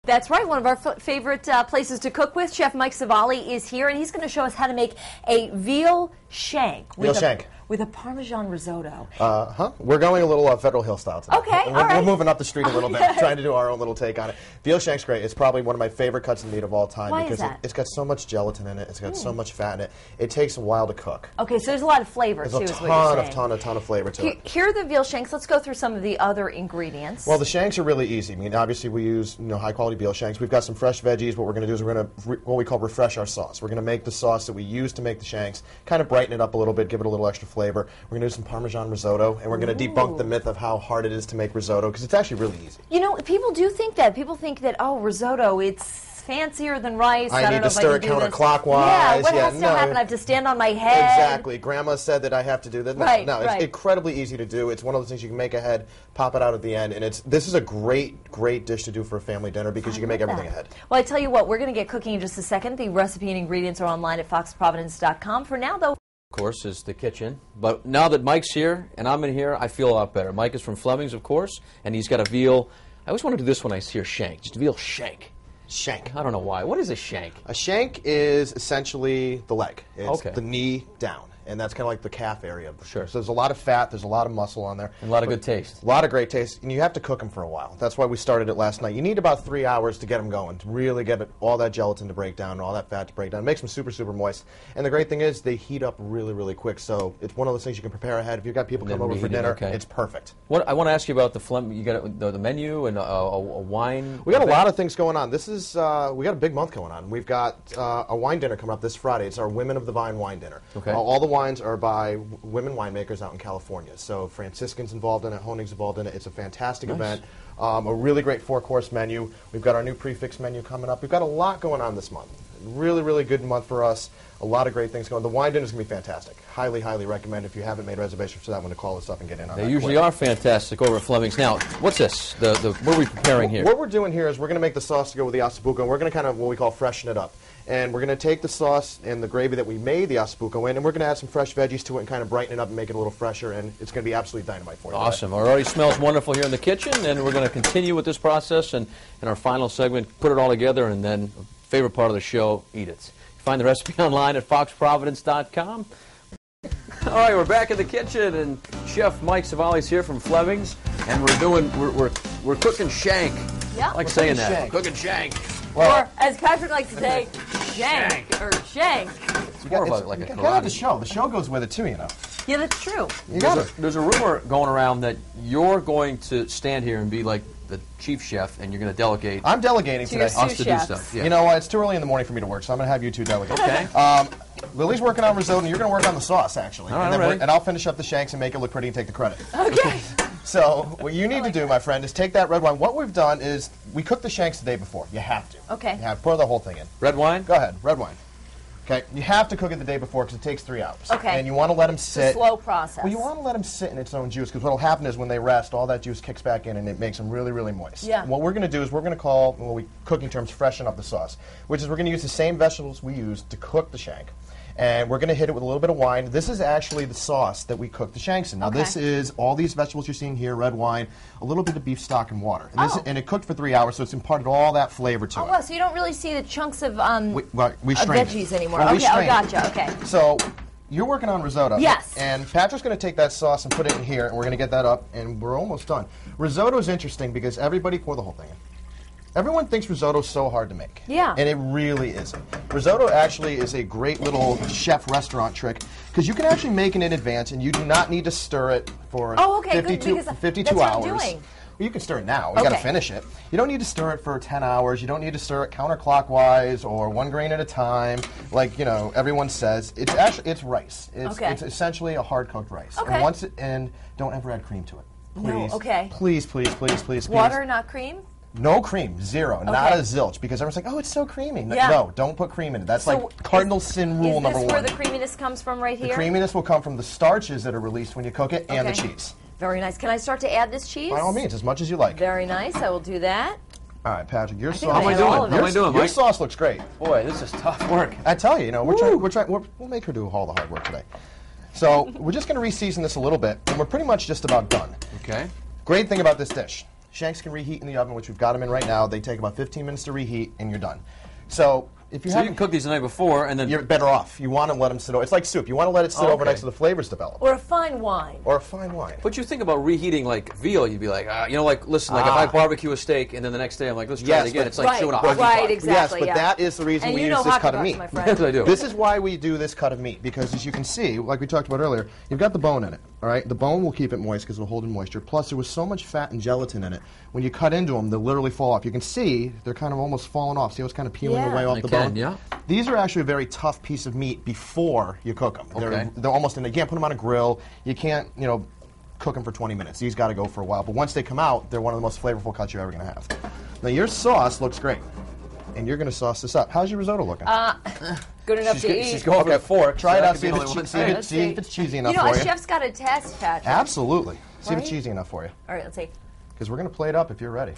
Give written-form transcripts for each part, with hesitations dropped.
That's right. One of our favorite places to cook with. Chef Mike Civali is here, and he's going to show us how to make a veal shank. With a Parmesan risotto. We're going a little Federal Hill style today. Okay, we're moving up the street a little bit, trying to do our own little take on it. Veal shank's great. It's probably one of my favorite cuts of meat of all time. Why because is that? it's got so much gelatin in it. It's got so much fat in it. It takes a while to cook. Okay, so there's a lot of flavor, too, There's is what you're saying. a ton of flavor to it. Here are the veal shanks. Let's go through some of the other ingredients. Well, the shanks are really easy. I mean, obviously we use high-quality veal shanks. We've got some fresh veggies. What we're going to do is we're going to what we call refresh our sauce. We're going to make the sauce that we use to make the shanks, kind of brighten it up a little bit, give it a little extra flavor. We're going to do some Parmesan risotto, and we're going to debunk the myth of how hard it is to make risotto, because it's actually really easy. You know, people do think that. People think that, oh, risotto, it's fancier than rice. I need to stir it counterclockwise. Yeah, what has to happen? I have to stand on my head. Exactly. Grandma said that I have to do that. No, it's incredibly easy to do. It's one of those things you can make ahead, pop it out at the end, and this is a great dish to do for a family dinner because you can make everything ahead. Well, I tell you what, we're going to get cooking in just a second. The recipe and ingredients are online at foxprovidence.com. For now, though, of course, is the kitchen. But now that Mike's here and I'm in here, I feel a lot better. Mike is from Fleming's, of course, and he's got a veal. I always want to do this when I hear shank, just a veal shank. Shank. I don't know why. What is a shank? A shank is essentially the leg. It's the knee down. And that's kind of like the calf area. Sure. So there's a lot of fat, there's a lot of muscle on there. And a lot of good taste. A lot of great taste. And you have to cook them for a while. That's why we started it last night. You need about 3 hours to get them going, to really get all that gelatin to break down and all that fat to break down. It makes them super, super moist. And the great thing is they heat up really, really quick. So it's one of those things you can prepare ahead. If you've got people come over for dinner, it's perfect. I want to ask you about the Fleming. You got the menu and a wine. We got a lot of things going on. This is we got a big month going on. We've got a wine dinner coming up this Friday. It's our Women of the Vine wine dinner. Okay. All the wines are by women winemakers out in California. So Franciscan's involved in it, Honig's involved in it. It's a fantastic event. A really great 4-course menu. We've got our new prefix menu coming up. We've got a lot going on this month. Really, really good month for us. A lot of great things going. The wine dinner is going to be fantastic. Highly, highly recommend if you haven't made reservations for that one to call us up and get in on that. They usually are fantastic over at Fleming's. Now, what's this? What are we preparing here? What we're doing here is we're going to make the sauce to go with the ossobuco, and we're going to kind of what we call freshen it up. And we're going to take the sauce and the gravy that we made the ossobuco in, and we're going to add some fresh veggies to it and kind of brighten it up and make it a little fresher, and it's going to be absolutely dynamite for you. Awesome. It already smells wonderful here in the kitchen, and we're going to continue with this process, and in our final segment, put it all together, and then, favorite part of the show, eat it. Find the recipe online at foxprovidence.com. All right, we're back in the kitchen, and Chef Mike Civali's here from Fleming's, and we're cooking shank. Yeah. I like saying that. We're cooking shank. Well, or, as Patrick likes to say, shank. Or shank. It's more of like a kind of the show. The show goes with it, too, you know. Yeah, that's true. There's a rumor going around that you're going to stand here and be like the chief chef, and you're going to delegate. I'm delegating today. Us to do stuff. Yeah. You know what? It's too early in the morning for me to work, so I'm going to have you two delegate. Okay. Lily's working on risotto, and you're going to work on the sauce, actually. All right, and I'll finish up the shanks and make it look pretty and take the credit. Okay. So what you need to do, my friend, is take that red wine. What we've done is we cooked the shanks the day before. You have to. Okay. You have to pour the whole thing in. Red wine? Go ahead. Red wine. Okay. You have to cook it the day before because it takes 3 hours. Okay. And you want to let them sit. It's a slow process. Well, you want to let them sit in its own juice because what will happen is when they rest, all that juice kicks back in and it makes them really, really moist. Yeah. And what we're going to do is we're going to call, what we cooking terms, freshen up the sauce, which is we're going to use the same vegetables we used to cook the shank. And we're going to hit it with a little bit of wine. This is actually the sauce that we cook the shanks in. Now, this is all these vegetables you're seeing here, red wine, a little bit of beef stock and water. And, and it cooked for 3 hours, so it's imparted all that flavor to it. Well, so you don't really see the chunks of veggies anymore. Well, okay, gotcha. Okay. So you're working on risotto. Yes. And Patrick's going to take that sauce and put it in here, and we're going to get that up, and we're almost done. Risotto is interesting because everybody pour the whole thing in. Everyone thinks risotto is so hard to make. Yeah. And it really isn't. Risotto actually is a great little chef restaurant trick because you can actually make it in advance and you do not need to stir it for 52 that's hours. what I'm doing. Well, you can stir it now. You got to finish it. You don't need to stir it for 10 hours. You don't need to stir it counterclockwise or 1 grain at a time, like everyone says. It's actually rice. It's essentially a hard cooked rice. Okay. And don't ever add cream to it. Please. No. Okay. Please. Water, not cream. No cream, zero, not a zilch, because everyone's like, oh, it's so creamy. Yeah. No, don't put cream in it. That's like cardinal sin rule number 1. Is this where the creaminess comes from right here? The creaminess will come from the starches that are released when you cook it and the cheese. Very nice. Can I start to add this cheese? By all means, as much as you like. Very nice. I will do that. All right, Patrick, your sauce. How am I doing, Mike? Your sauce looks great. Boy, this is tough work. I tell you, we'll make her do all the hard work today. So we're just going to re-season this a little bit, and we're pretty much just about done. Okay. Great thing about this dish. Shanks can reheat in the oven, which we've got them in right now. They take about 15 minutes to reheat, and you're done. So if you you can cook these the night before, and then you're better off. You want to let them sit over. It's like soup. You want to let it sit overnight so the flavors develop. Or a fine wine. Or a fine wine. But you think about reheating like veal, you'd be like, listen, like if I barbecue a steak and then the next day I'm like, let's try it again. It's like chewing a hot Right, exactly. Yes, but that is the reason we use this cut of meat. Yes, I do. This is why we do this cut of meat, because as you can see, like we talked about earlier, you've got the bone in it. All right, the bone will keep it moist because it'll hold in moisture. Plus, there was so much fat and gelatin in it. When you cut into them, they'll literally fall off. You can see they're kind of almost falling off. See how it's kind of peeling away off the bone? Yeah. These are actually a very tough piece of meat before you cook them. Okay. They're almost, you can't put them on a grill. You can't, cook them for 20 minutes. These got to go for a while. But once they come out, they're one of the most flavorful cuts you're ever going to have. Now, your sauce looks great. And you're going to sauce this up. How's your risotto looking? Good enough to eat. She's going for a fork. Try it out. See if it's cheesy enough for you. A chef's got a test, Patrick. Absolutely. See if it's cheesy enough for you. All right, let's see. Because we're going to plate up if you're ready.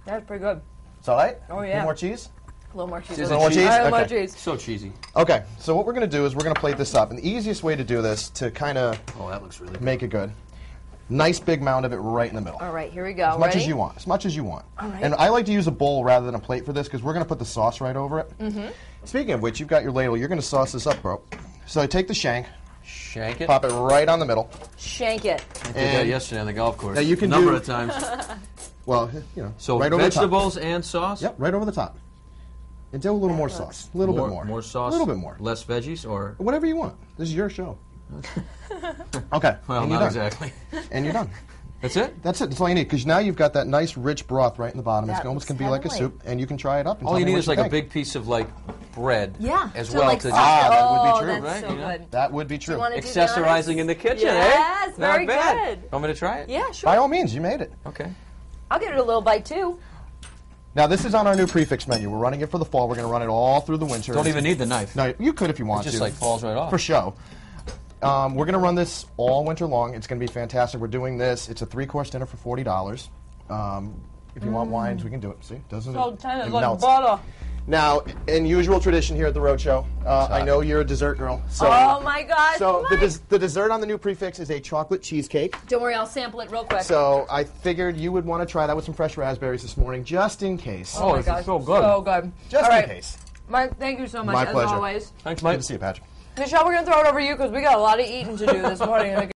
That's pretty good. It's all right? Oh, yeah. A little more cheese? A little more cheese. A little more cheese? A little more cheese. So cheesy. Okay, so what we're going to do is we're going to plate this up. And the easiest way to do this to kind of that looks really good. Make it good. Nice big mound of it right in the middle. All right, here we go. As much as you want. As much as you want. All right. And I like to use a bowl rather than a plate for this because we're going to put the sauce right over it. Mm-hmm. Speaking of which, you've got your ladle. You're going to sauce this up, bro. So I take the shank. Shank it. Pop it right on the middle. Shank it. I did that yesterday on the golf course. Now you can a number of times. Well, So right over vegetables the top. and sauce? Yep, right over the top. And do a little more sauce. A little bit more. More sauce? A little bit more. Less veggies or? Whatever you want. This is your show. Okay. Well, and not done. exactly. And you're done. That's it? That's it. That's all you need. Because now you've got that nice, rich broth right in the bottom. It's almost can be like a heavenly. soup, and you can try it up. And All you tell me need what is like think. a big piece of like bread as So well like to that would be true, that's right? so good. That would be true. accessorizing in the kitchen, Yes, eh? very Not bad. good. Want me to try it? Yeah, sure. By all means, you made it. Okay. I'll give it a little bite, too. Now, this is on our new prefix menu. We're running it for the fall. We're going to run it all through the winter. Don't even need the knife. No, you could if you want It just to. like falls right off. For show. We're going to run this all winter long. It's going to be fantastic. We're doing this. It's a 3-course dinner for $40. If you want wines, we can do it. See? Doesn't So it? tender It like melts. butter. Now, in usual tradition here at the Roadshow, I know you're a dessert girl. So, Oh, my gosh. So Mike. the dessert on the new prefix is a chocolate cheesecake. Don't worry, I'll sample it real quick. So I figured you would want to try that with some fresh raspberries this morning, just in case. Oh, my this gosh. is so good. So good. Just All right. in case. Mike, thank you so much, My as pleasure. always. Thanks, Good Mike. to see you, Patrick. Michelle, we're going to throw it over to you because we got a lot of eating to do this morning.